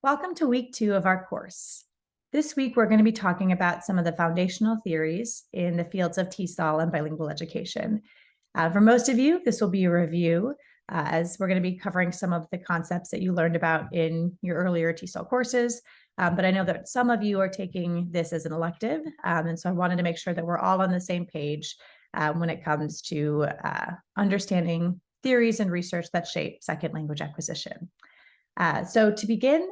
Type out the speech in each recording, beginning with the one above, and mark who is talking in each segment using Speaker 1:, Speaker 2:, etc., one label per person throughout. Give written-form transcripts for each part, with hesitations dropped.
Speaker 1: Welcome to week 2 of our course. This week, we're going to be talking about some of the foundational theories in the fields of TESOL and bilingual education. For most of you, this will be a review, as we're going to be covering some of the concepts that you learned about in your earlier TESOL courses. But I know that some of you are taking this as an elective, and so I wanted to make sure that we're all on the same page when it comes to understanding theories and research that shape second language acquisition. So to begin,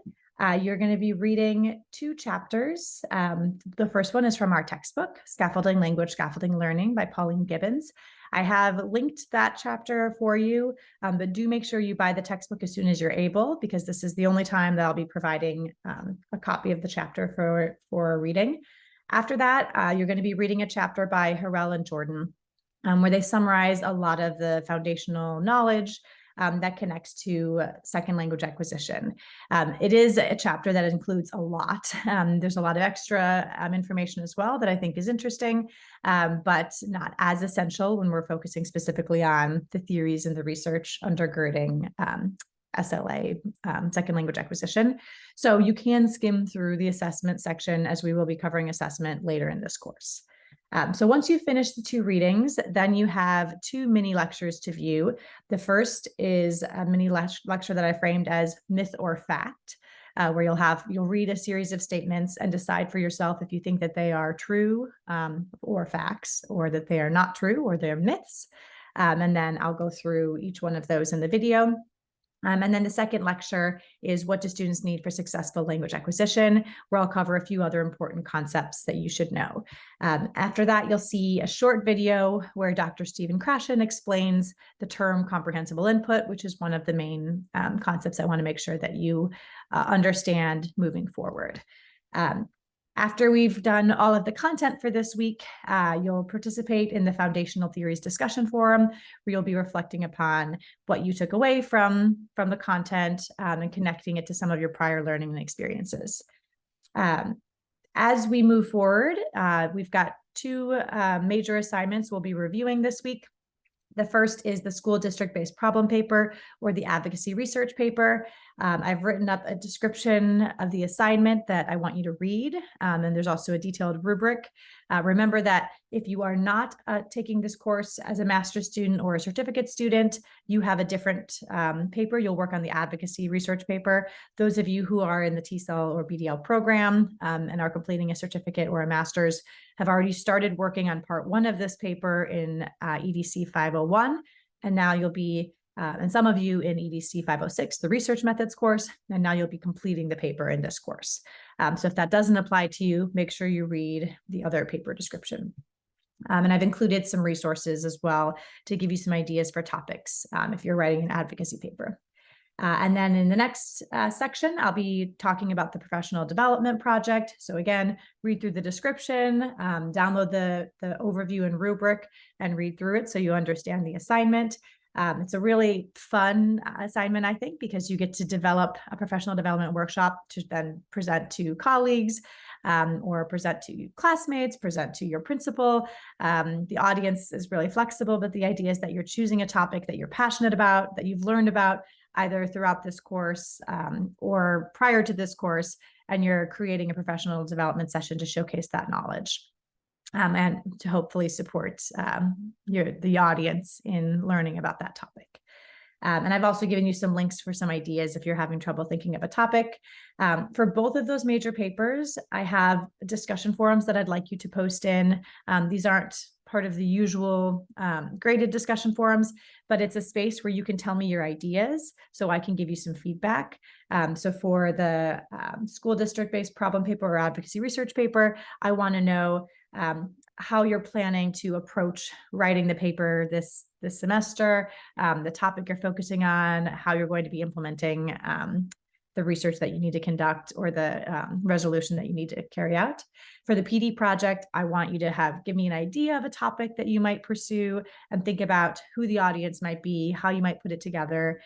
Speaker 1: you're going to be reading 2 chapters. The first one is from our textbook, Scaffolding Language, Scaffolding Learning by Pauline Gibbons. I have linked that chapter for you, but do make sure you buy the textbook as soon as you're able, because this is the only time that I'll be providing a copy of the chapter for reading. After that, you're going to be reading a chapter by Harrell and Jordan, where they summarize a lot of the foundational knowledge that connects to second language acquisition. It is a chapter that includes a lot. There's a lot of extra information as well that I think is interesting, but not as essential when we're focusing specifically on the theories and the research undergirding SLA, second language acquisition. So you can skim through the assessment section, as we will be covering assessment later in this course. So once you finish the 2 readings, then you have 2 mini lectures to view. The first is a mini lecture that I framed as myth or fact, where you'll read a series of statements and decide for yourself if you think that they are true or facts, or that they are not true or they're myths. And then I'll go through each one of those in the video. And then the second lecture is what do students need for successful language acquisition, where I'll cover a few other important concepts that you should know. After that, you'll see a short video where Dr. Stephen Krashen explains the term comprehensible input, which is one of the main concepts I want to make sure that you understand moving forward. After we've done all of the content for this week, you'll participate in the Foundational Theories discussion forum, where you'll be reflecting upon what you took away from the content and connecting it to some of your prior learning and experiences. As we move forward, we've got 2 major assignments we'll be reviewing this week. The first is the school district-based problem paper, or the advocacy research paper. I've written up a description of the assignment that I want you to read, and there's also a detailed rubric. Remember that if you are not taking this course as a master's student or a certificate student, you have a different paper. You'll work on the advocacy research paper. Those of you who are in the TESOL or BDL program and are completing a certificate or a master's have already started working on part 1 of this paper in EDC 501, and now you'll be and some of you in EDC 506, the research methods course, and now you'll be completing the paper in this course. So if that doesn't apply to you, make sure you read the other paper description. And I've included some resources as well to give you some ideas for topics if you're writing an advocacy paper. And then in the next section, I'll be talking about the professional development project. So again, read through the description, download the overview and rubric, and read through it so you understand the assignment. It's a really fun assignment, I think, because you get to develop a professional development workshop to then present to colleagues or present to classmates, present to your principal. The audience is really flexible, but the idea is that you're choosing a topic that you're passionate about, that you've learned about either throughout this course or prior to this course, and you're creating a professional development session to showcase that knowledge. And to hopefully support the audience in learning about that topic. And I've also given you some links for some ideas if you're having trouble thinking of a topic. For both of those major papers, I have discussion forums that I'd like you to post in. These aren't part of the usual graded discussion forums, but it's a space where you can tell me your ideas so I can give you some feedback. So for the school district-based problem paper or advocacy research paper, I want to know how you're planning to approach writing the paper this semester, the topic you're focusing on, how you're going to be implementing the research that you need to conduct or the resolution that you need to carry out. For the PD project, I want you to give me an idea of a topic that you might pursue and think about who the audience might be, how you might put it together,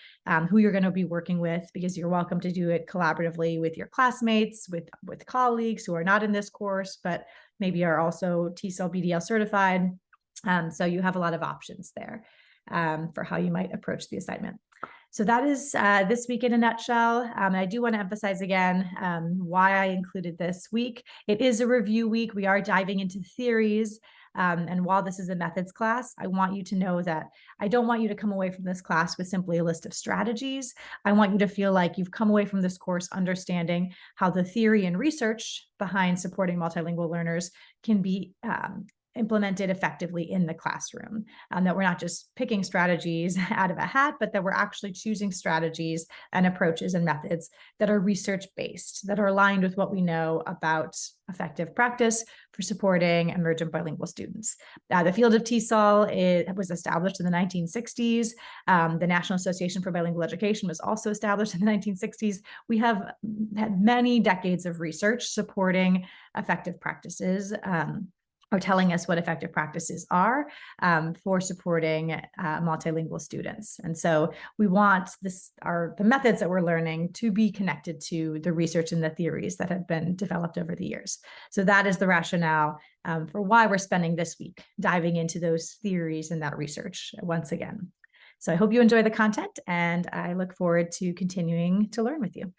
Speaker 1: who you're going to be working with, because you're welcome to do it collaboratively with your classmates, with colleagues who are not in this course, but maybe are also TESOL BDL certified. So you have a lot of options there for how you might approach the assignment. So that is this week in a nutshell. I do want to emphasize again why I included this week. It is a review week. We are diving into theories. And while this is a methods class, I want you to know that I don't want you to come away from this class with simply a list of strategies. I want you to feel like you've come away from this course understanding how the theory and research behind supporting multilingual learners can be implemented effectively in the classroom, that we're not just picking strategies out of a hat, but that we're actually choosing strategies and approaches and methods that are research-based, that are aligned with what we know about effective practice for supporting emergent bilingual students. The field of TESOL was established in the 1960s. The National Association for Bilingual Education was also established in the 1960s. We have had many decades of research supporting effective practices, or telling us what effective practices are for supporting multilingual students. And so we want the methods that we're learning to be connected to the research and the theories that have been developed over the years. So that is the rationale for why we're spending this week diving into those theories and that research once again. So I hope you enjoy the content, and I look forward to continuing to learn with you.